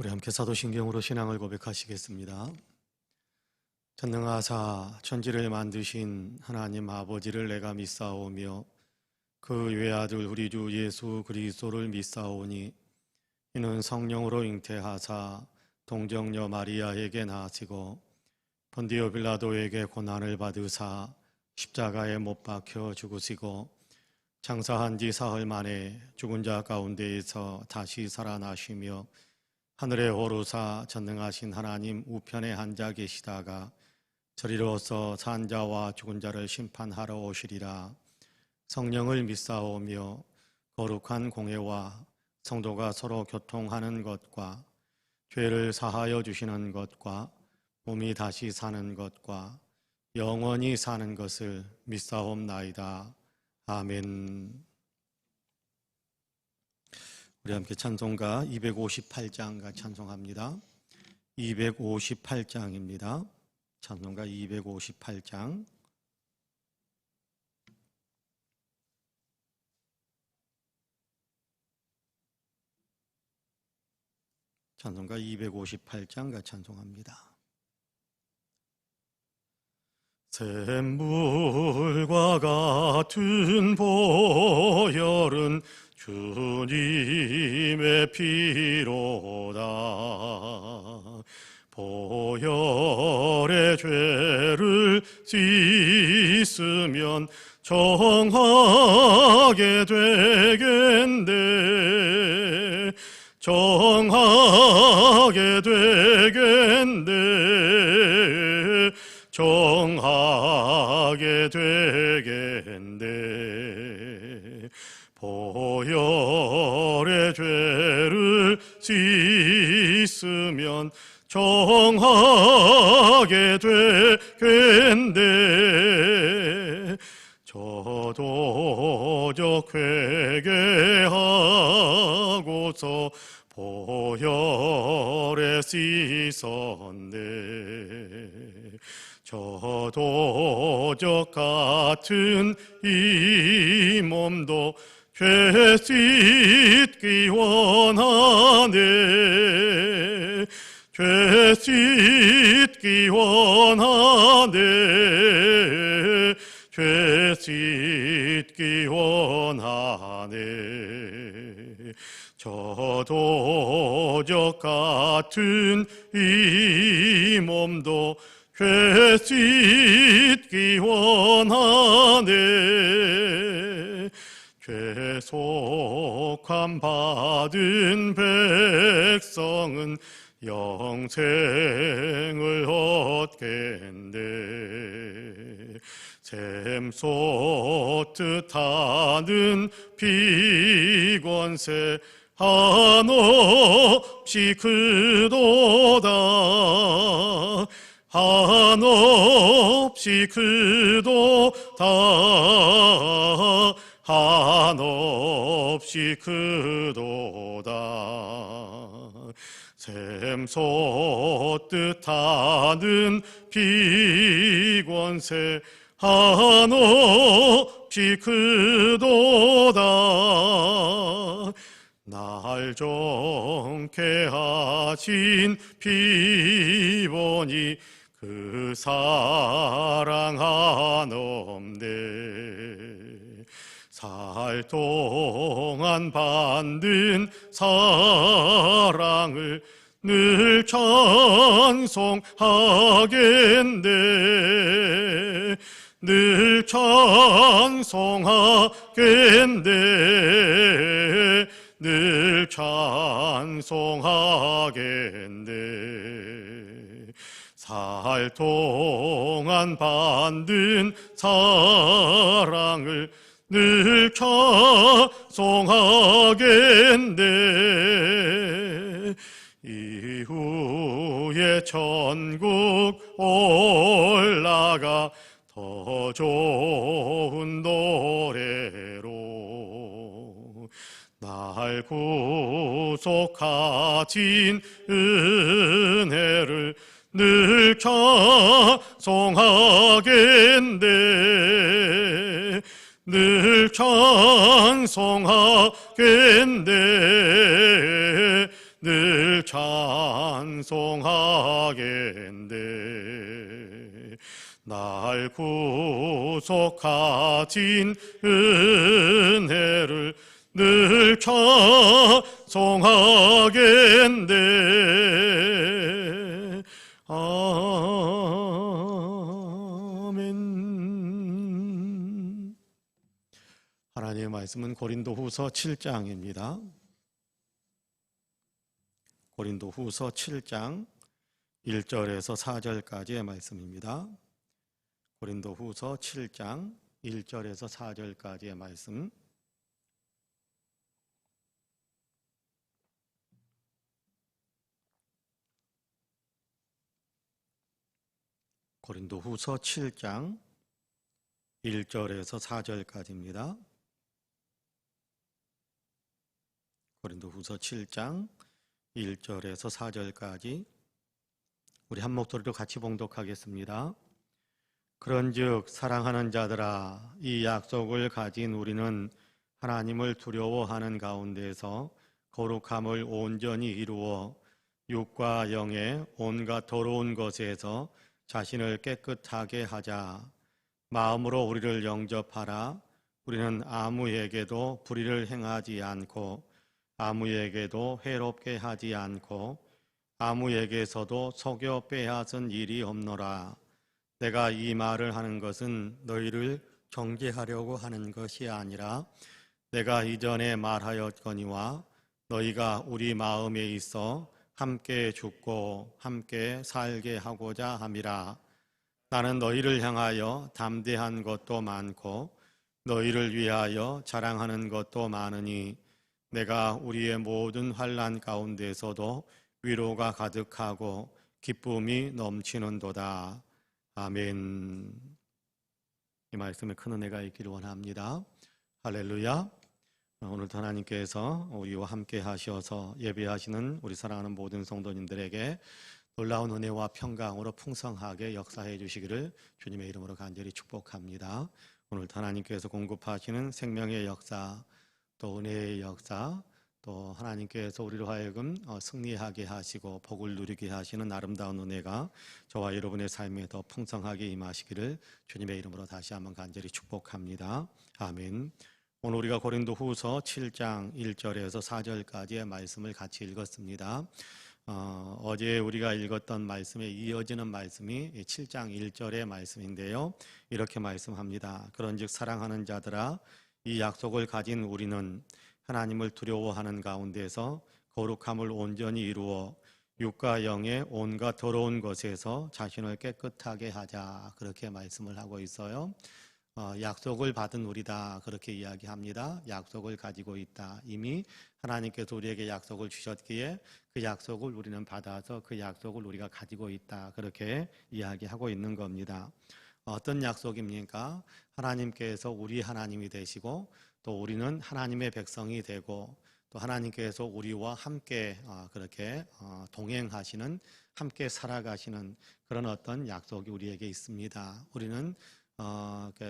우리 함께 사도신경으로 신앙을 고백하시겠습니다. 전능하사 천지를 만드신 하나님 아버지를 내가 믿사오며 그 외아들 우리 주 예수 그리스도를 믿사오니 이는 성령으로 잉태하사 동정녀 마리아에게 나시고 본디오 빌라도에게 고난을 받으사 십자가에 못 박혀 죽으시고 장사한 지 사흘 만에 죽은 자 가운데에서 다시 살아나시며 하늘에 오르사 전능하신 하나님 우편에 앉아 계시다가 저리로서 산 자와 죽은 자를 심판하러 오시리라. 성령을 믿사오며 거룩한 공회와 성도가 서로 교통하는 것과 죄를 사하여 주시는 것과 몸이 다시 사는 것과 영원히 사는 것을 믿사옵나이다. 아멘. 우리 함께 찬송가 258장과 찬송합니다. 258장입니다. 찬송가 258장. 찬송가 258장과 찬송합니다. 샘물과 같은 보혈은 주님의 피로다. 보혈의 죄를 씻으면 정하게 되겠네. 정하게 되겠네. 정하게 되겠네. 보혈의 죄를 씻으면 정하게 되겠네. 저도 회개하고서 보혈에 씻었네. 저도 같은 이 몸도 죄 씻기 원하네. 죄 씻기 원하네. 죄 씻기 원하네. 저도 같은 이 몸도 죄 씻기 원하네. 죄속함 받은 백성은 영생을 얻겠네. 샘 솟듯 하는 비권세 한없이 크도다. 한없이 크도다. 한없이 크도다. 샘 솟듯 하는 비권세 한없이 크도다. 날 정케 하신 피보니 그 사랑 한없네. 살 동안 받는 사랑을 늘 찬송하겠네. 늘 찬송하겠네. 늘 찬송하겠네. 살 동안 받는 사랑을 늘 찬송하겠네. 이후에 천국 올라가 더 좋은 노래로 날 구속하신 은혜를 늘 찬송하겠네. 늘 찬송하겠네. 늘 찬송하겠네. 날 구속하신 은혜를 늘 찬송하겠네. 아멘. 하나님의 말씀은 고린도후서 7장입니다. 고린도후서 7장 1절에서 4절까지의 말씀입니다. 고린도후서 7장 1절에서 4절까지의 말씀. 고린도후서 7장 1절에서 4절까지입니다. 고린도후서 7장 1절에서 4절까지 우리 한 목소리로 같이 봉독하겠습니다. 그런즉 사랑하는 자들아, 이 약속을 가진 우리는 하나님을 두려워하는 가운데서 거룩함을 온전히 이루어 육과 영의 온갖 더러운 것에서 자신을 깨끗하게 하자. 마음으로 우리를 영접하라. 우리는 아무에게도 불의를 행하지 않고 아무에게도 해롭게 하지 않고 아무에게서도 속여 빼앗은 일이 없노라. 내가 이 말을 하는 것은 너희를 정죄하려고 하는 것이 아니라 내가 이전에 말하였거니와 너희가 우리 마음에 있어 함께 죽고 함께 살게 하고자 함이라. 나는 너희를 향하여 담대한 것도 많고 너희를 위하여 자랑하는 것도 많으니 내가 우리의 모든 환난 가운데서도 위로가 가득하고 기쁨이 넘치는도다. 아멘. 이 말씀에 큰 은혜가 있기를 원합니다. 할렐루야. 오늘도 하나님께서 우리와 함께 하셔서 예배하시는 우리 사랑하는 모든 성도님들에게 놀라운 은혜와 평강으로 풍성하게 역사해 주시기를 주님의 이름으로 간절히 축복합니다. 오늘도 하나님께서 공급하시는 생명의 역사, 또 은혜의 역사, 또 하나님께서 우리로 하여금 승리하게 하시고 복을 누리게 하시는 아름다운 은혜가 저와 여러분의 삶에 더 풍성하게 임하시기를 주님의 이름으로 다시 한번 간절히 축복합니다. 아멘. 오늘 우리가 고린도후서 7장 1절에서 4절까지의 말씀을 같이 읽었습니다. 어제 우리가 읽었던 말씀에 이어지는 말씀이 7장 1절의 말씀인데요. 이렇게 말씀합니다. 그런즉 사랑하는 자들아, 이 약속을 가진 우리는 하나님을 두려워하는 가운데서 거룩함을 온전히 이루어 육과 영의 온갖 더러운 것에서 자신을 깨끗하게 하자. 그렇게 말씀을 하고 있어요. 약속을 받은 우리다, 그렇게 이야기합니다. 약속을 가지고 있다. 이미 하나님께서 우리에게 약속을 주셨기에 그 약속을 우리는 받아서 그 약속을 우리가 가지고 있다, 그렇게 이야기하고 있는 겁니다. 어떤 약속입니까? 하나님께서 우리 하나님이 되시고 또 우리는 하나님의 백성이 되고 또 하나님께서 우리와 함께 그렇게 동행하시는, 함께 살아가시는 그런 어떤 약속이 우리에게 있습니다. 우리는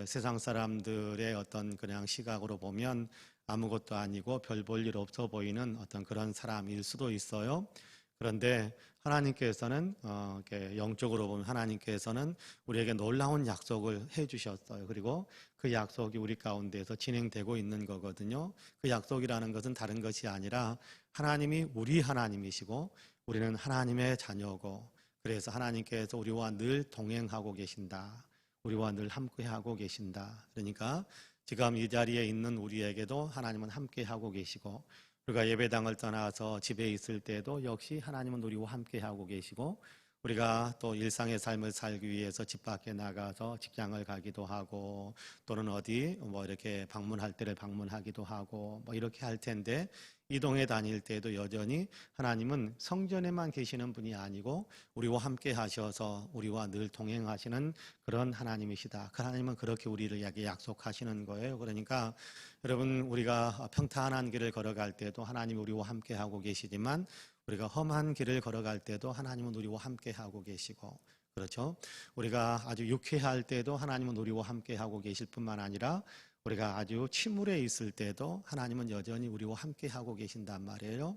세상 사람들의 어떤 그냥 시각으로 보면 아무것도 아니고 별 볼 일 없어 보이는 어떤 그런 사람일 수도 있어요. 그런데 하나님께서는 영적으로 보면 하나님께서는 우리에게 놀라운 약속을 해주셨어요. 그리고 그 약속이 우리 가운데서 진행되고 있는 거거든요. 그 약속이라는 것은 다른 것이 아니라 하나님이 우리 하나님이시고 우리는 하나님의 자녀고, 그래서 하나님께서 우리와 늘 동행하고 계신다. 우리와 늘 함께하고 계신다. 그러니까 지금 이 자리에 있는 우리에게도 하나님은 함께하고 계시고, 우리가 예배당을 떠나서 집에 있을 때도 역시 하나님은 우리와 함께하고 계시고, 우리가 또 일상의 삶을 살기 위해서 집 밖에 나가서 직장을 가기도 하고 또는 어디 이렇게 방문할 때를 방문하기도 하고 이렇게 할 텐데, 이동해 다닐 때도 여전히 하나님은 성전에만 계시는 분이 아니고 우리와 함께 하셔서 우리와 늘 동행하시는 그런 하나님이시다. 그 하나님은 그렇게 우리를 약속하시는 거예요. 그러니까 여러분, 우리가 평탄한 길을 걸어갈 때도 하나님이 우리와 함께 하고 계시지만 우리가 험한 길을 걸어갈 때도 하나님은 우리와 함께 하고 계시고, 그렇죠? 우리가 아주 유쾌할 때도 하나님은 우리와 함께 하고 계실 뿐만 아니라 우리가 아주 침울해 있을 때도 하나님은 여전히 우리와 함께 하고 계신단 말이에요.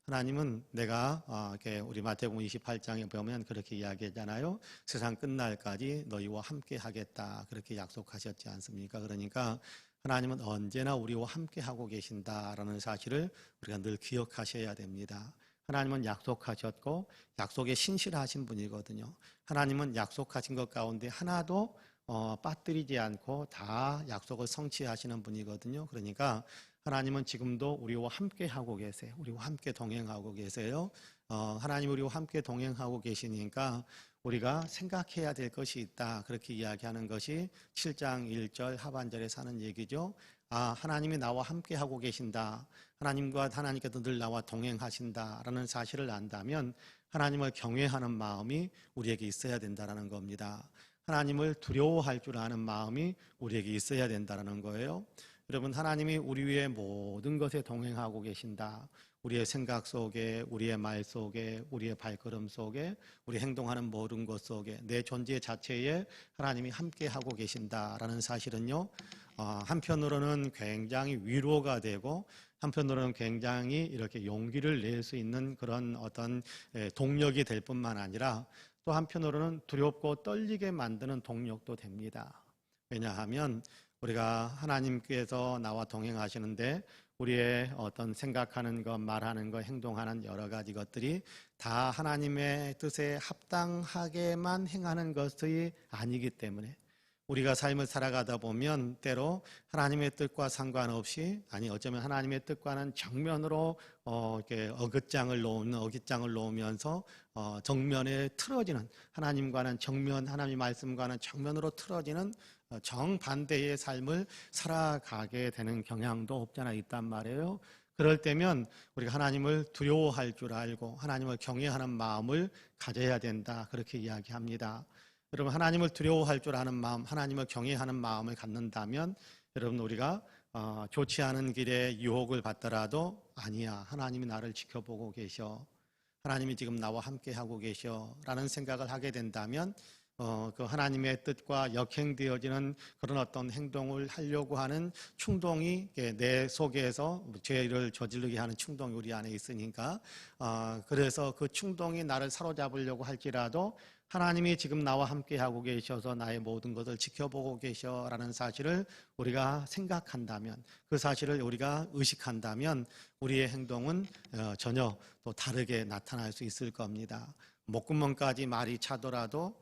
하나님은 내가 이렇게 우리 마태복음 28장에 보면 그렇게 이야기하잖아요. 세상 끝날까지 너희와 함께 하겠다 그렇게 약속하셨지 않습니까? 그러니까 하나님은 언제나 우리와 함께 하고 계신다라는 사실을 우리가 늘 기억하셔야 됩니다. 하나님은 약속하셨고 약속에 신실하신 분이거든요. 하나님은 약속하신 것 가운데 하나도 빠뜨리지 않고 다 약속을 성취하시는 분이거든요. 그러니까 하나님은 지금도 우리와 함께 하고 계세요. 우리와 함께 동행하고 계세요. 하나님 우리와 함께 동행하고 계시니까 우리가 생각해야 될 것이 있다. 그렇게 이야기하는 것이 7장 1절 하반절에 사는 얘기죠. 하나님이 나와 함께 하고 계신다. 하나님께서 늘 나와 동행하신다라는 사실을 안다면 하나님을 경외하는 마음이 우리에게 있어야 된다는 겁니다. 하나님을 두려워할 줄 아는 마음이 우리에게 있어야 된다는 거예요. 여러분, 하나님이 우리 위해 모든 것에 동행하고 계신다. 우리의 생각 속에, 우리의 말 속에, 우리의 발걸음 속에, 우리 행동하는 모든 것 속에, 내 존재 자체에 하나님이 함께하고 계신다라는 사실은요, 한편으로는 굉장히 위로가 되고 한편으로는 굉장히 이렇게 용기를 낼 수 있는 그런 어떤 동력이 될 뿐만 아니라 또 한편으로는 두렵고 떨리게 만드는 동력도 됩니다. 왜냐하면 우리가 하나님께서 나와 동행하시는데 우리의 어떤 생각하는 것, 말하는 것, 행동하는 여러 가지 것들이 다 하나님의 뜻에 합당하게만 행하는 것이 아니기 때문에 우리가 삶을 살아가다 보면 때로 하나님의 뜻과 상관없이 어쩌면 하나님의 뜻과는 정면으로 이렇게 어깃장을 놓으면서 정면에 틀어지는 하나님과는 정면, 하나님 말씀과는 정면으로 틀어지는 정반대의 삶을 살아가게 되는 경향도 없잖아 있단 말이에요. 그럴 때면 우리가 하나님을 두려워할 줄 알고 하나님을 경외하는 마음을 가져야 된다 그렇게 이야기합니다. 여러분, 하나님을 두려워할 줄 아는 마음, 하나님을 경외하는 마음을 갖는다면 여러분 우리가 좋지 않은 길에 유혹을 받더라도 아니야, 하나님이 나를 지켜보고 계셔, 하나님이 지금 나와 함께 하고 계셔 라는 생각을 하게 된다면 그 하나님의 뜻과 역행되어지는 그런 어떤 행동을 하려고 하는 충동이 내 속에서 죄를 저지르게 하는 충동이 우리 안에 있으니까 그래서 그 충동이 나를 사로잡으려고 할지라도 하나님이 지금 나와 함께 하고 계셔서 나의 모든 것을 지켜보고 계셔라는 사실을 우리가 생각한다면, 그 사실을 우리가 의식한다면 우리의 행동은 전혀 또 다르게 나타날 수 있을 겁니다. 목구멍까지 말이 차더라도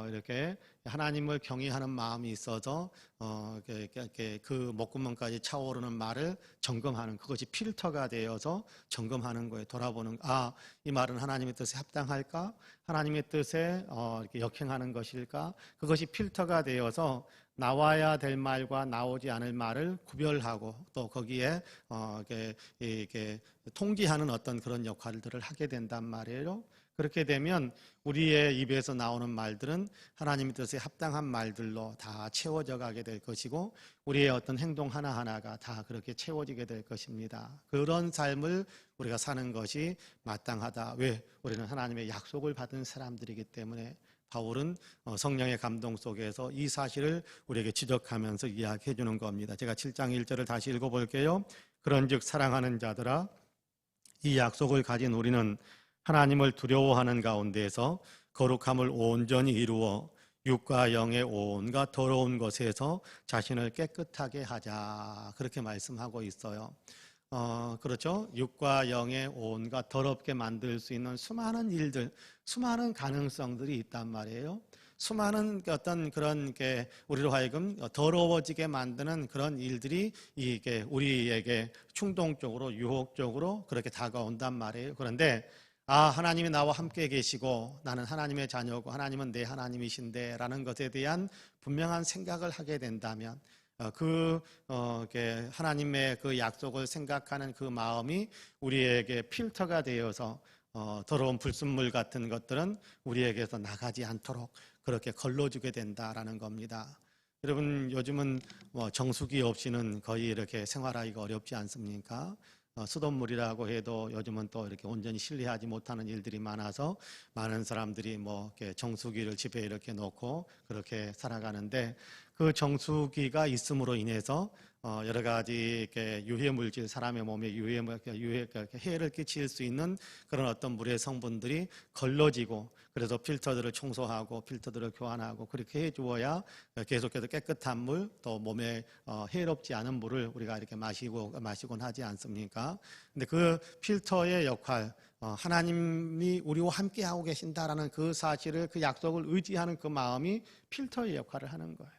이렇게 하나님을 경외하는 마음이 있어서 그 목구멍까지 차오르는 말을 점검하는, 그것이 필터가 되어서 점검하는 거예요. 돌아보는, 이 말은 하나님의 뜻에 합당할까? 하나님의 뜻에 이렇게 역행하는 것일까? 그것이 필터가 되어서 나와야 될 말과 나오지 않을 말을 구별하고 또 거기에 이렇게 통지하는 어떤 그런 역할들을 하게 된단 말이에요. 그렇게 되면 우리의 입에서 나오는 말들은 하나님의 뜻에 합당한 말들로 다 채워져 가게 될 것이고 우리의 어떤 행동 하나하나가 다 그렇게 채워지게 될 것입니다. 그런 삶을 우리가 사는 것이 마땅하다. 왜? 우리는 하나님의 약속을 받은 사람들이기 때문에. 바울은 성령의 감동 속에서 이 사실을 우리에게 지적하면서 이야기해 주는 겁니다. 제가 7장 1절을 다시 읽어볼게요. 그런즉 사랑하는 자들아, 이 약속을 가진 우리는 하나님을 두려워하는 가운데서 거룩함을 온전히 이루어 육과 영의 온갖 더러운 것에서 자신을 깨끗하게 하자, 그렇게 말씀하고 있어요. 그렇죠. 육과 영의 온갖 더럽게 만들 수 있는 수많은 일들, 수많은 가능성들이 있단 말이에요. 수많은 어떤 그런 게 우리로 하여금 더러워지게 만드는 그런 일들이 이게 우리에게 충동적으로 유혹적으로 그렇게 다가온단 말이에요. 그런데 하나님이 나와 함께 계시고 나는 하나님의 자녀고 하나님은 내 하나님이신데 라는 것에 대한 분명한 생각을 하게 된다면 하나님의 그 약속을 생각하는 그 마음이 우리에게 필터가 되어서 더러운 불순물 같은 것들은 우리에게서 나가지 않도록 그렇게 걸러주게 된다라는 겁니다. 여러분, 요즘은 정수기 없이는 거의 이렇게 생활하기가 어렵지 않습니까? 수돗물이라고 해도 요즘은 또 이렇게 온전히 신뢰하지 못하는 일들이 많아서 많은 사람들이 이렇게 정수기를 집에 이렇게 놓고 그렇게 살아가는데 그 정수기가 있음으로 인해서 여러 가지 이렇게 유해 물질, 사람의 몸에 해를 끼칠 수 있는 그런 어떤 물의 성분들이 걸러지고, 그래서 필터들을 청소하고 필터들을 교환하고 그렇게 해 주어야 계속해서 깨끗한 물, 또 몸에 해롭지 않은 물을 우리가 이렇게 마시곤 하지 않습니까? 근데 그 필터의 역할, 하나님이 우리와 함께 하고 계신다라는 그 사실을, 그 약속을 의지하는 그 마음이 필터의 역할을 하는 거예요.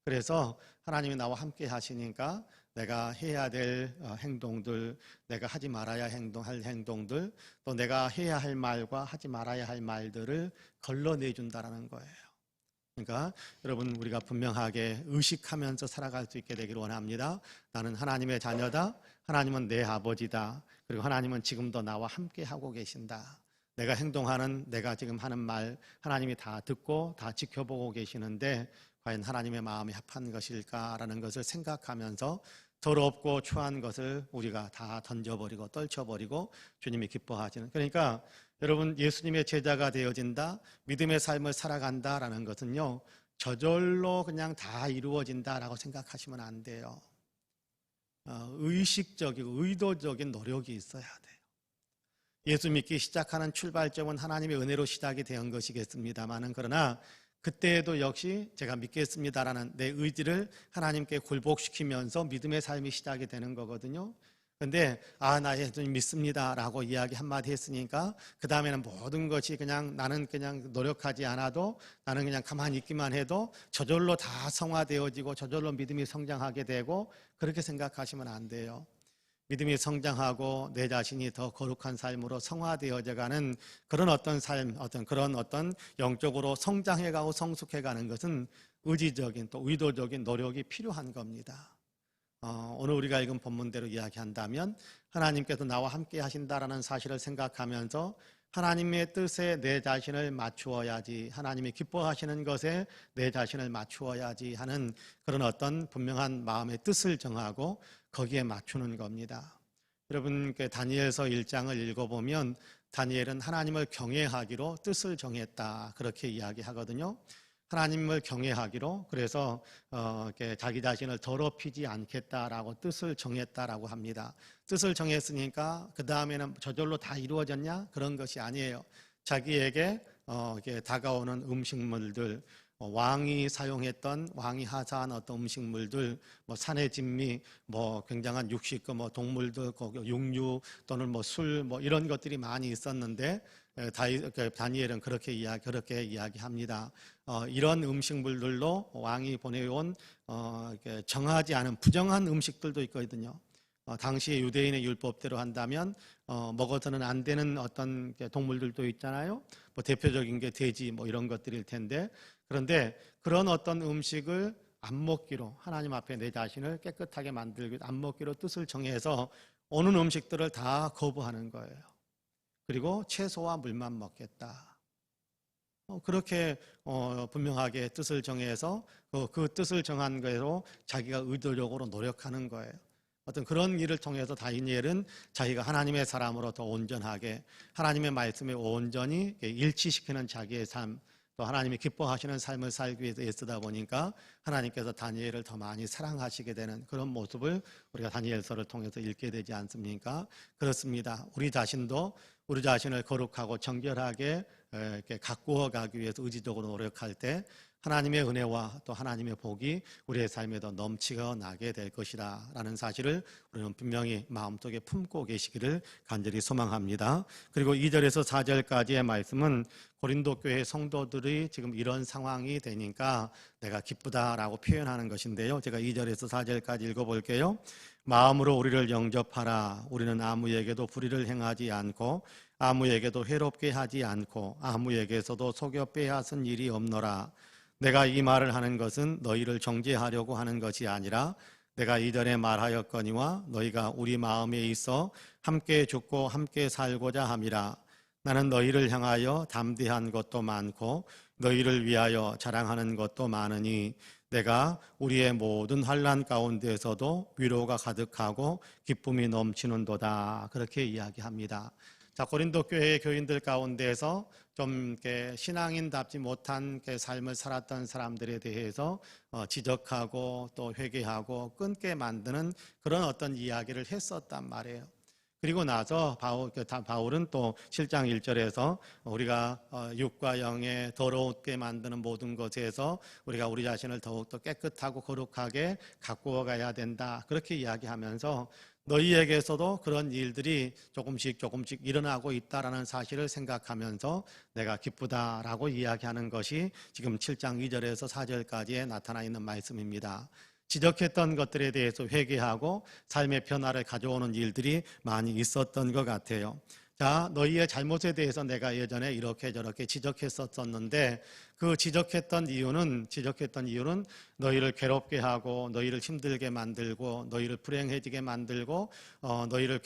그래서 하나님이 나와 함께 하시니까 내가 해야 될 행동들, 내가 하지 말아야 할 행동들, 또 내가 해야 할 말과 하지 말아야 할 말들을 걸러내준다라는 거예요. 그러니까 여러분, 우리가 분명하게 의식하면서 살아갈 수 있게 되기를 원합니다. 나는 하나님의 자녀다. 하나님은 내 아버지다. 그리고 하나님은 지금도 나와 함께 하고 계신다. 내가 행동하는, 내가 지금 하는 말 하나님이 다 듣고 다 지켜보고 계시는데 과연 하나님의 마음이 합한 것일까라는 것을 생각하면서 더럽고 추한 것을 우리가 다 던져버리고 떨쳐버리고 주님이 기뻐하시는, 그러니까 여러분, 예수님의 제자가 되어진다, 믿음의 삶을 살아간다라는 것은요, 저절로 그냥 다 이루어진다라고 생각하시면 안 돼요. 의식적이고 의도적인 노력이 있어야 돼요. 예수 믿기 시작하는 출발점은 하나님의 은혜로 시작이 된 것이겠습니다만은, 그러나 그때에도 역시 제가 믿겠습니다라는 내 의지를 하나님께 굴복시키면서 믿음의 삶이 시작이 되는 거거든요. 근데 나 예수님 믿습니다라고 이야기 한마디 했으니까 그 다음에는 모든 것이 그냥 나는 그냥 노력하지 않아도, 나는 그냥 가만히 있기만 해도 저절로 다 성화되어지고 저절로 믿음이 성장하게 되고, 그렇게 생각하시면 안 돼요. 믿음이 성장하고 내 자신이 더 거룩한 삶으로 성화되어져가는 그런 어떤 삶, 그런 영적으로 성장해가고 성숙해가는 것은 의지적인 또 의도적인 노력이 필요한 겁니다. 오늘 우리가 읽은 본문대로 이야기한다면 하나님께서 나와 함께 하신다라는 사실을 생각하면서 하나님의 뜻에 내 자신을 맞추어야지, 하나님이 기뻐하시는 것에 내 자신을 맞추어야지 하는 그런 어떤 분명한 마음의 뜻을 정하고 거기에 맞추는 겁니다. 여러분, 다니엘서 1장을 읽어보면 다니엘은 하나님을 경외하기로 뜻을 정했다, 그렇게 이야기하거든요. 하나님을 경외하기로, 그래서 자기 자신을 더럽히지 않겠다라고 뜻을 정했다라고 합니다. 뜻을 정했으니까 그 다음에는 저절로 다 이루어졌냐? 그런 것이 아니에요. 자기에게 다가오는 음식물들, 왕이 사용했던, 왕이 하사한 어떤 음식물들, 산의 진미, 굉장한 육식, 동물들, 육류 또는 술, 이런 것들이 많이 있었는데 다니엘은 그렇게 이야기합니다. 이런 음식물들로 왕이 보내온 정하지 않은 부정한 음식들도 있거든요. 당시 유대인의 율법대로 한다면 먹어서는 안 되는 어떤 동물들도 있잖아요. 대표적인 게 돼지 이런 것들일 텐데, 그런데 그런 어떤 음식을 안 먹기로, 하나님 앞에 내 자신을 깨끗하게 만들기, 안 먹기로 뜻을 정해서 오는 음식들을 다 거부하는 거예요. 그리고 채소와 물만 먹겠다. 그렇게 분명하게 뜻을 정해서 그 뜻을 정한 거로 자기가 의도적으로 노력하는 거예요. 어떤 그런 일을 통해서 다니엘은 자기가 하나님의 사람으로 더 온전하게, 하나님의 말씀에 온전히 일치시키는 자기의 삶, 또 하나님이 기뻐하시는 삶을 살기 위해서 애쓰다 보니까 하나님께서 다니엘을 더 많이 사랑하시게 되는 그런 모습을 우리가 다니엘서를 통해서 읽게 되지 않습니까? 그렇습니다. 우리 자신도 우리 자신을 거룩하고 정결하게 이렇게 가꾸어 가기 위해서 의지적으로 노력할 때 하나님의 은혜와 또 하나님의 복이 우리의 삶에도 넘치고 나게 될 것이다 라는 사실을 우리는 분명히 마음속에 품고 계시기를 간절히 소망합니다. 그리고 2절에서 4절까지의 말씀은 고린도 교회 성도들이 지금 이런 상황이 되니까 내가 기쁘다라고 표현하는 것인데요. 제가 2절에서 4절까지 읽어볼게요. 마음으로 우리를 영접하라. 우리는 아무에게도 불의를 행하지 않고 아무에게도 해롭게 하지 않고 아무에게서도 속여 빼앗은 일이 없노라. 내가 이 말을 하는 것은 너희를 정죄하려고 하는 것이 아니라 내가 이전에 말하였거니와 너희가 우리 마음에 있어 함께 죽고 함께 살고자 함이라. 나는 너희를 향하여 담대한 것도 많고 너희를 위하여 자랑하는 것도 많으니 내가 우리의 모든 환난 가운데서도 위로가 가득하고 기쁨이 넘치는도다. 그렇게 이야기합니다. 자, 고린도 교회의 교인들 가운데에서 좀 이렇게 신앙인답지 못한 삶을 살았던 사람들에 대해서 지적하고 또 회개하고 끊게 만드는 그런 어떤 이야기를 했었단 말이에요. 그리고 나서 바울은 또 7장 1절에서 우리가 육과 영에 더럽게 만드는 모든 것에서 우리가 우리 자신을 더욱더 깨끗하고 거룩하게 가꾸어 가야 된다. 그렇게 이야기하면서 너희에게서도 그런 일들이 조금씩 일어나고 있다라는 사실을 생각하면서 내가 기쁘다라고 이야기하는 것이 지금 7장 2절에서 4절까지에 나타나 있는 말씀입니다. 지적했던 것들에 대해서 회개하고 삶의 변화를 가져오는 일들이 많이 있었던 것 같아요. 자, 너희의 잘못에 대해서 내가 예전에 이렇게 저렇게 지적했었는데 그 지적했던 이유는 너희를 괴롭게 하고 너희를 힘들게 만들고 너희를 불행해지게 만들고 너희를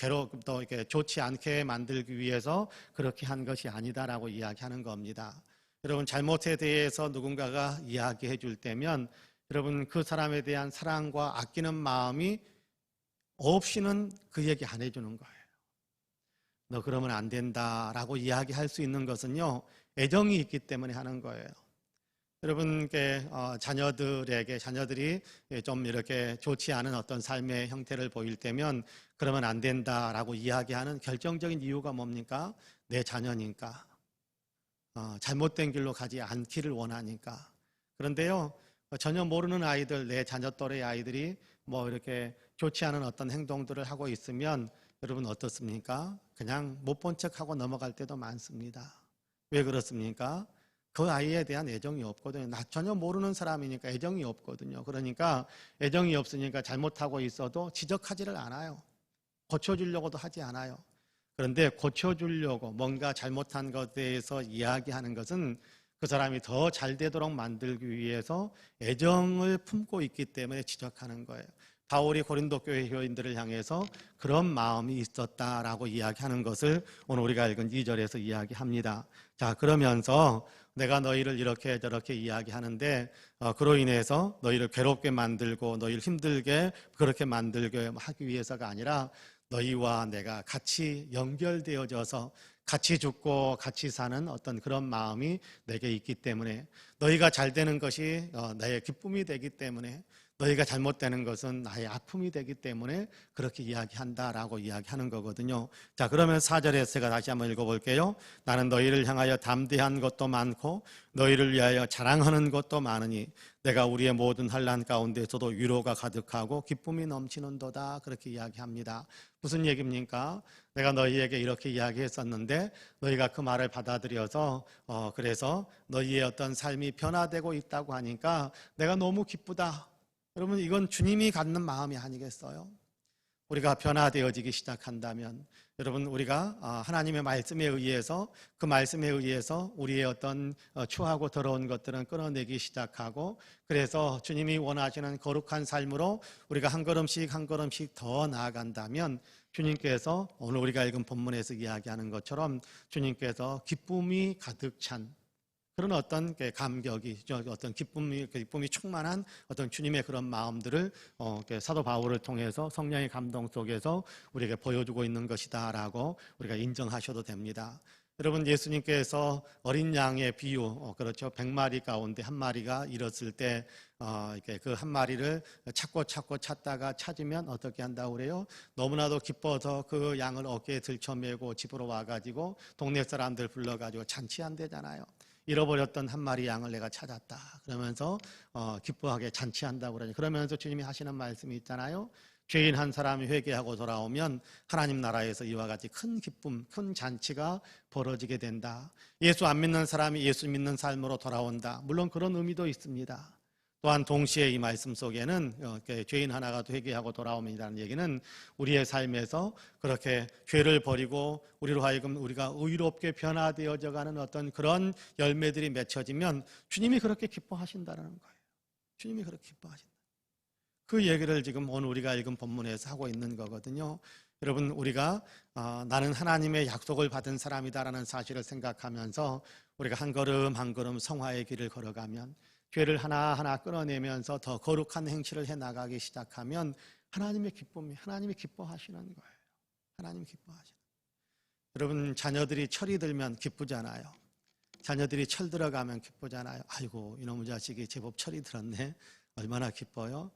또 이렇게 좋지 않게 만들기 위해서 그렇게 한 것이 아니다라고 이야기하는 겁니다. 여러분, 잘못에 대해서 누군가가 이야기해 줄 때면 여러분, 그 사람에 대한 사랑과 아끼는 마음이 없이는 그 얘기 안 해주는 거예요. 너 그러면 안 된다라고 이야기할 수 있는 것은요, 애정이 있기 때문에 하는 거예요. 여러분께 자녀들이 좀 이렇게 좋지 않은 어떤 삶의 형태를 보일 때면 그러면 안 된다라고 이야기하는 결정적인 이유가 뭡니까? 내 자녀니까. 잘못된 길로 가지 않기를 원하니까. 그런데요, 전혀 모르는 아이들, 내 자녀 또래 아이들이 뭐 이렇게 좋지 않은 어떤 행동들을 하고 있으면 여러분 어떻습니까? 그냥 못 본 척하고 넘어갈 때도 많습니다. 왜 그렇습니까? 그 아이에 대한 애정이 없거든요. 나 전혀 모르는 사람이니까 애정이 없거든요. 그러니까 애정이 없으니까 잘못하고 있어도 지적하지를 않아요. 고쳐주려고도 하지 않아요. 그런데 고쳐주려고 뭔가 잘못한 것에 대해서 이야기하는 것은 그 사람이 더 잘 되도록 만들기 위해서 애정을 품고 있기 때문에 지적하는 거예요. 바울이 고린도 교회 교인들을 향해서 그런 마음이 있었다라고 이야기하는 것을 오늘 우리가 읽은 2절에서 이야기합니다. 자, 그러면서 내가 너희를 이렇게 저렇게 이야기하는데 그로 인해서 너희를 괴롭게 만들고 너희를 힘들게 그렇게 만들게 하기 위해서가 아니라 너희와 내가 같이 연결되어져서 같이 죽고 같이 사는 어떤 그런 마음이 내게 있기 때문에 너희가 잘 되는 것이 나의 기쁨이 되기 때문에 너희가 잘못되는 것은 나의 아픔이 되기 때문에 그렇게 이야기한다라고 이야기하는 거거든요. 자, 그러면 4절에서 제가 다시 한번 읽어볼게요. 나는 너희를 향하여 담대한 것도 많고 너희를 위하여 자랑하는 것도 많으니 내가 우리의 모든 환난 가운데서도 위로가 가득하고 기쁨이 넘치는도다. 그렇게 이야기합니다. 무슨 얘기입니까? 내가 너희에게 이렇게 이야기했었는데 너희가 그 말을 받아들여서 그래서 너희의 어떤 삶이 변화되고 있다고 하니까 내가 너무 기쁘다. 여러분, 이건 주님이 갖는 마음이 아니겠어요? 우리가 변화되어지기 시작한다면 여러분, 우리가 하나님의 말씀에 의해서 그 말씀에 의해서 우리의 어떤 추하고 더러운 것들은 끊어내기 시작하고 그래서 주님이 원하시는 거룩한 삶으로 우리가 한 걸음씩 한 걸음씩 더 나아간다면 주님께서 오늘 우리가 읽은 본문에서 이야기하는 것처럼 주님께서 기쁨이 가득 찬 그런 어떤 감격이, 어떤 기쁨이 충만한 어떤 주님의 그런 마음들을 사도 바울을 통해서 성령의 감동 속에서 우리에게 보여주고 있는 것이다라고 우리가 인정하셔도 됩니다. 여러분, 예수님께서 어린 양의 비유, 그렇죠. 100마리 가운데 한 마리가 잃었을 때 그 한 마리를 찾다가 찾으면 어떻게 한다고 그래요? 너무나도 기뻐서 그 양을 어깨에 들쳐매고 집으로 와가지고 동네 사람들 불러가지고 잔치한대잖아요. 잃어버렸던 한 마리 양을 내가 찾았다. 그러면서 기뻐하게 잔치한다고 그러죠. 그러면서 주님이 하시는 말씀이 있잖아요. 죄인 한 사람이 회개하고 돌아오면 하나님 나라에서 이와 같이 큰 기쁨, 큰 잔치가 벌어지게 된다. 예수 안 믿는 사람이 예수 믿는 삶으로 돌아온다. 물론 그런 의미도 있습니다. 또한 동시에 이 말씀 속에는 죄인 하나가 회개하고 돌아오면이라는 얘기는 우리의 삶에서 그렇게 죄를 버리고 우리로 하여금 우리가 의롭게 변화되어져 가는 어떤 그런 열매들이 맺혀지면 주님이 그렇게 기뻐하신다는 거예요. 주님이 그렇게 기뻐하신다. 그 얘기를 지금 오늘 우리가 읽은 본문에서 하고 있는 거거든요. 여러분, 우리가 나는 하나님의 약속을 받은 사람이다라는 사실을 생각하면서 우리가 한 걸음 한 걸음 성화의 길을 걸어가면 죄를 하나하나 끊어내면서 더 거룩한 행실을 해나가기 시작하면 하나님이 기뻐하시는 거예요. 하나님이 기뻐하시는 거예요. 여러분 자녀들이 철이 들면 기쁘잖아요. 자녀들이 철 들어가면 기쁘잖아요. 아이고 이놈의 자식이 제법 철이 들었네. 얼마나 기뻐요.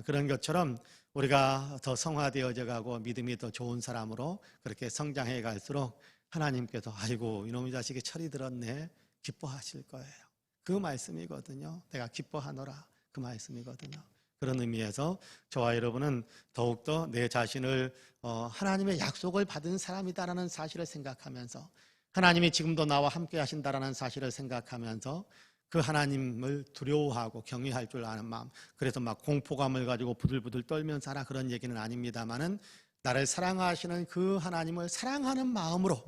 그런 것처럼 우리가 더 성화되어져 가고 믿음이 더 좋은 사람으로 그렇게 성장해 갈수록 하나님께서 아이고 이놈의 자식이 철이 들었네 기뻐하실 거예요. 그 말씀이거든요. 내가 기뻐하노라 그 말씀이거든요. 그런 의미에서 저와 여러분은 더욱더 내 자신을 하나님의 약속을 받은 사람이다라는 사실을 생각하면서 하나님이 지금도 나와 함께 하신다라는 사실을 생각하면서 그 하나님을 두려워하고 경외할 줄 아는 마음, 그래서 막 공포감을 가지고 부들부들 떨면서 하라 그런 얘기는 아닙니다만은 나를 사랑하시는 그 하나님을 사랑하는 마음으로,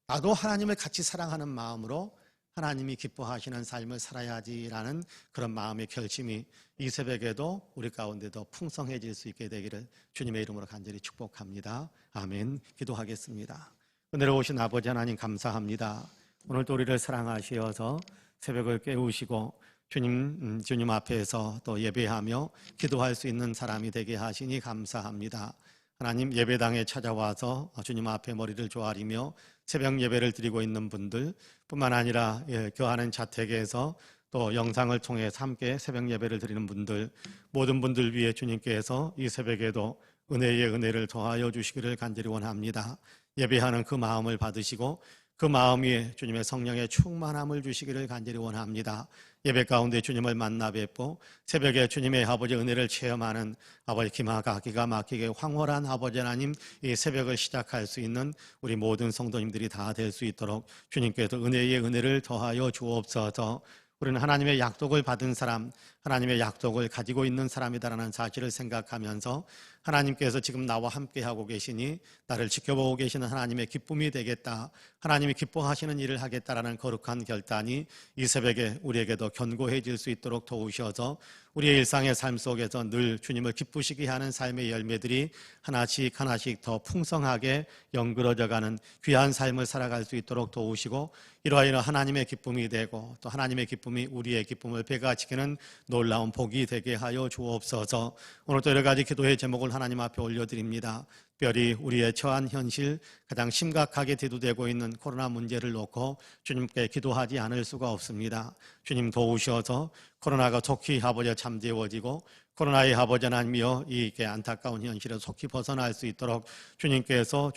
나도 하나님을 같이 사랑하는 마음으로 하나님이 기뻐하시는 삶을 살아야지라는 그런 마음의 결심이 이 새벽에도 우리 가운데도 풍성해질 수 있게 되기를 주님의 이름으로 간절히 축복합니다. 아멘. 기도하겠습니다. 은혜로 오신 아버지 하나님 감사합니다. 오늘도 우리를 사랑하시어서 새벽을 깨우시고 주님 앞에서 또 예배하며 기도할 수 있는 사람이 되게 하시니 감사합니다. 하나님, 예배당에 찾아와서 주님 앞에 머리를 조아리며 새벽 예배를 드리고 있는 분들 뿐만 아니라 교하는 자택에서 또 영상을 통해서 함께 새벽 예배를 드리는 분들, 모든 분들 위해 주님께서 이 새벽에도 은혜의 은혜를 더하여 주시기를 간절히 원합니다. 예배하는 그 마음을 받으시고 그 마음 위에 주님의 성령의 충만함을 주시기를 간절히 원합니다. 예배 가운데 주님을 만나 뵙고 새벽에 주님의 아버지 은혜를 체험하는 아버지 기가 막히게 황홀한 아버지 하나님, 이 새벽을 시작할 수 있는 우리 모든 성도님들이 다 될 수 있도록 주님께서 은혜의 은혜를 더하여 주옵소서. 우리는 하나님의 약속을 받은 사람, 하나님의 약속을 가지고 있는 사람이다라는 사실을 생각하면서 하나님께서 지금 나와 함께하고 계시니 나를 지켜보고 계시는 하나님의 기쁨이 되겠다, 하나님이 기뻐하시는 일을 하겠다라는 거룩한 결단이 이 새벽에 우리에게도 견고해질 수 있도록 도우셔서 우리의 일상의 삶 속에서 늘 주님을 기쁘시게 하는 삶의 열매들이 하나씩 하나씩 더 풍성하게 연그러져가는 귀한 삶을 살아갈 수 있도록 도우시고, 이러한 하나님의 기쁨이 되고 또 하나님의 기쁨이 우리의 기쁨을 배가지키는 놀라운 복이 되게 하여 주옵소서. 오늘도 여러 가지 기도의 제목을 하나님 앞에 올려드립니다. 특별히 우리의 처한 현실, 가장 심각하게 대두되고 있는 코로나 문제를 놓고 주님께 기도하지 않을 수가 없습니다. 주님 도우셔서 코로나가 속히 아버지 잠재워지고 코로나의 아버지 하나님이여 이게 안타까운 현실에서 속히 벗어날 수 있도록 주님께서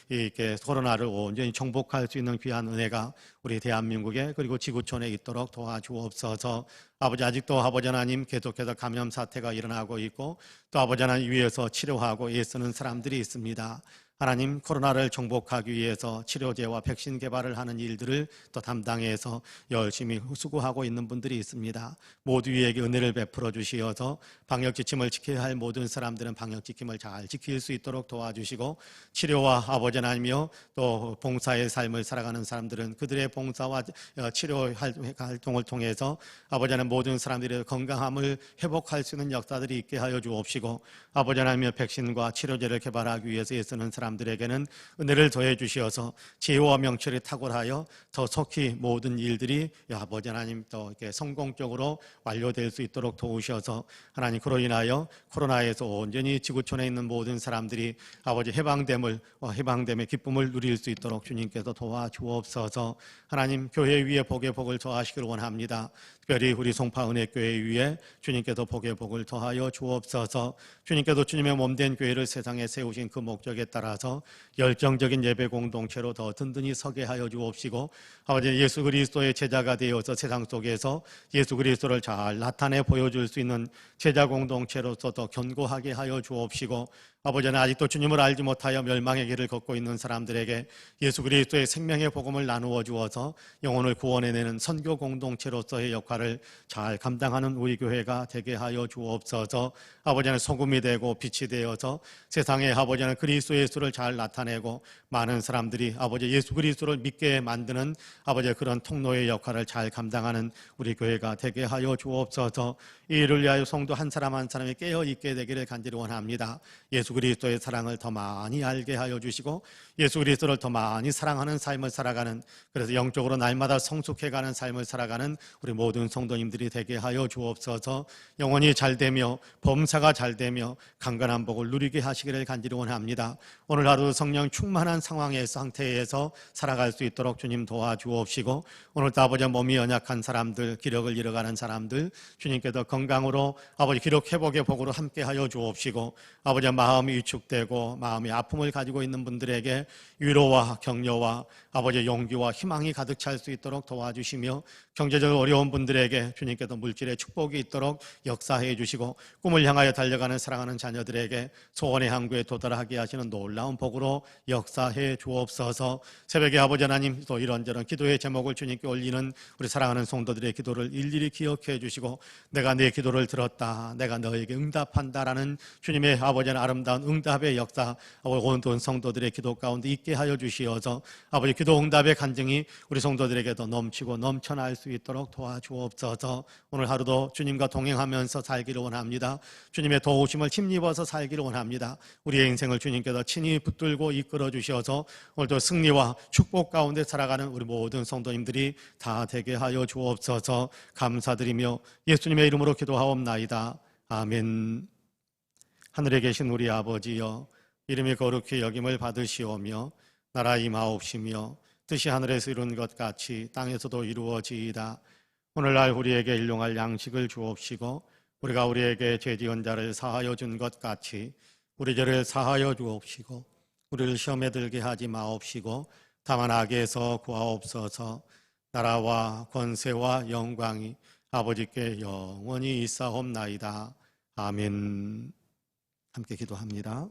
이게 코로나를 온전히 정복할 수 있는 귀한 은혜가 우리 대한민국에 그리고 지구촌에 있도록 도와주옵소서. 아버지, 아직도 아버지 하나님 계속해서 감염 사태가 일어나고 있고 또 아버지 하나님 위해서 치료하고 애쓰는 사람들이 있습니다. 하나님, 코로나를 정복하기 위해서 치료제와 백신 개발을 하는 일들을 또 담당해서 열심히 수고하고 있는 분들이 있습니다. 모두에게 은혜를 베풀어 주시어서 방역지침을 지켜야 할 모든 사람들은 방역지침을 잘 지킬 수 있도록 도와주시고, 치료와 아버지 하나님이여 또 봉사의 삶을 살아가는 사람들은 그들의 봉사와 치료 활동을 통해서 아버지 하나님 모든 사람들의 건강함을 회복할 수 있는 역사들이 있게 하여 주옵시고, 아버지 하나님이여 백신과 치료제를 개발하기 위해서 애쓰는 사람들에게는 은혜를 더해 주시어서 지혜와 명철이 탁월하여 더 속히 모든 일들이 아버지 하나님 또 이렇게 성공적으로 완료될 수 있도록 도우셔서 하나님, 그로 인하여 코로나에서 온전히 지구촌에 있는 모든 사람들이 아버지 해방됨의 기쁨을 누릴 수 있도록 주님께서 도와주옵소서. 하나님, 교회 위에 복의 복을 더하시기를 원합니다. 특별히 우리 송파은혜교회 위에 주님께서 복의 복을 더하여 주옵소서. 주님께서 주님의 몸된 교회를 세상에 세우신 그 목적에 따라서 열정적인 예배 공동체로 더 든든히 서게 하여 주옵시고, 아버지 예수 그리스도의 제자가 되어서 세상 속에서 예수 그리스도를 잘 나타내 보여줄 수 있는 제자 공동체로서 더 견고하게 하여 주옵시고, 아버지는 아직도 주님을 알지 못하여 멸망의 길을 걷고 있는 사람들에게 예수 그리스도의 생명의 복음을 나누어 주어서 영혼을 구원해내는 선교 공동체로서의 역할을 잘 감당하는 우리 교회가 되게 하여 주옵소서. 아버지는 소금이 되고 빛이 되어서 세상에 아버지는 그리스도 예수를 잘 나타내고 많은 사람들이 아버지 예수 그리스도를 믿게 만드는 아버지의 그런 통로의 역할을 잘 감당하는 우리 교회가 되게 하여 주옵소서. 이 일을 위하여 성도 한 사람 한 사람이 깨어 있게 되기를 간절히 원합니다. 예수 그리스도의 사랑을 더 많이 알게 하여 주시고 예수 그리스도를 더 많이 사랑하는 삶을 살아가는, 그래서 영적으로 날마다 성숙해가는 삶을 살아가는 우리 모든 성도님들이 되게 하여 주옵소서. 영혼이 잘되며 범사가 잘되며 강건한 복을 누리게 하시기를 간절히 원합니다. 오늘 오늘 하루 성령 충만한 상황의 상태에서 살아갈 수 있도록 주님 도와주옵시고, 오늘도 아버지 몸이 연약한 사람들, 기력을 잃어가는 사람들 주님께서 건강으로 아버지 기력 회복의 복으로 함께하여 주옵시고, 아버지 마음이 위축되고 마음이 아픔을 가지고 있는 분들에게 위로와 격려와 아버지 용기와 희망이 가득 찰 수 있도록 도와주시며, 경제적으로 어려운 분들에게 주님께서 물질의 축복이 있도록 역사해 주시고, 꿈을 향하여 달려가는 사랑하는 자녀들에게 소원의 항구에 도달하게 하시는 놀라운 복으로 역사해 주옵소서. 새벽에 아버지 하나님, 또 이런저런 기도의 제목을 주님께 올리는 우리 사랑하는 성도들의 기도를 일일이 기억해 주시고, 내가 내 기도를 들었다, 내가 너에게 응답한다라는 주님의 아버지 아름다운 응답의 역사 온 성도들의 기도 가운데 있게 하여 주시어서 아버지 기도 응답의 간증이 우리 성도들에게도 넘치고 넘쳐날 수 있도록 도와주옵소서. 오늘 하루도 주님과 동행하면서 살기를 원합니다. 주님의 도우심을 힘입어서 살기를 원합니다. 우리의 인생을 주님께서 친히 붙들고 이끌어 주셔서 오늘도 승리와 축복 가운데 살아가는 우리 모든 성도님들이 다 되게 하여 주옵소서. 감사드리며 예수님의 이름으로 기도하옵나이다. 아멘. 하늘에 계신 우리 아버지여, 이름이 거룩히 여김을 받으시오며 나라 임하옵시며 뜻이 하늘에서 이룬 것 같이 땅에서도 이루어지이다. 오늘날 우리에게 일용할 양식을 주옵시고, 우리가 우리에게 죄 지은 자를 사하여 준 것 같이 우리 죄를 사하여 주옵시고, 우리를 시험에 들게 하지 마옵시고 다만 악에서 구하옵소서. 나라와 권세와 영광이 아버지께 영원히 있사옵나이다. 아멘. 함께 기도합니다.